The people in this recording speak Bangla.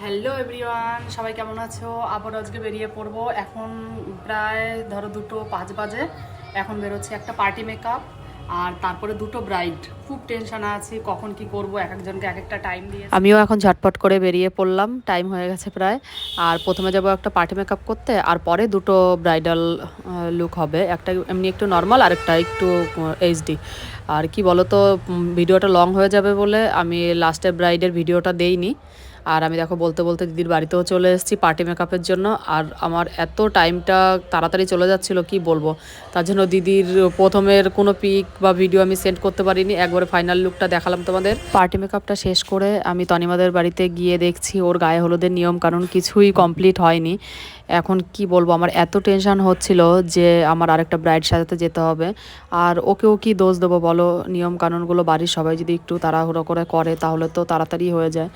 হ্যালো এভরিওয়ান, সবাই কেমন আছো? আবার আজকে বেরিয়ে পড়বো। এখন প্রায় ধরো 2:05 বাজে। এখন বেরোচ্ছি একটা পার্টি মেকআপ, আর তারপরে দুটো ব্রাইড। খুব টেনশন আছে কখন কি করব, এক একজনকে এক একটা টাইম দিয়ে। আমিও এখন ঝটপট করে বেরিয়ে পড়লাম, টাইম হয়ে গেছে প্রায়। আর প্রথমে যাব একটা পার্টি মেকআপ করতে, আর পরে দুটো ব্রাইডাল লুক হবে, একটা এমনি একটু নর্মাল আর একটা একটু এইচডি। আর কি বলো তো, ভিডিওটা লং হয়ে যাবে বলে আমি লাস্টের ব্রাইডের ভিডিওটা দেইনি। আর আমি দেখো বলতে বলতে দিদির বাড়িতেও চলে এসেছি পার্টি মেকআপের জন্য। আর আমার এত টাইমটা তাড়াতাড়ি চলে যাচ্ছিল কি বলবো, তার জন্য দিদির প্রথমের কোনো পিক বা ভিডিও আমি সেন্ড করতে পারিনি, একবারে ফাইনাল লুকটা দেখালাম তোমাদের। পার্টি মেকআপটা শেষ করে আমি তনিমাদের বাড়িতে গিয়ে দেখছি ওর গায়ে হলুদের নিয়ম কানুন কিছুই কমপ্লিট হয়নি। এখন কি বলবো, আমার এত টেনশন হচ্ছিল যে আমার আরেকটা ব্রাইড সাজাতে যেতে হবে। আর ওকেও কি দোষ দেবো বলো, নিয়ম কানুনগুলো বাড়ির সবাই যদি একটু তাড়াহুড়ো করে করে তাহলে তো তাড়াতাড়ি হয়ে যায়।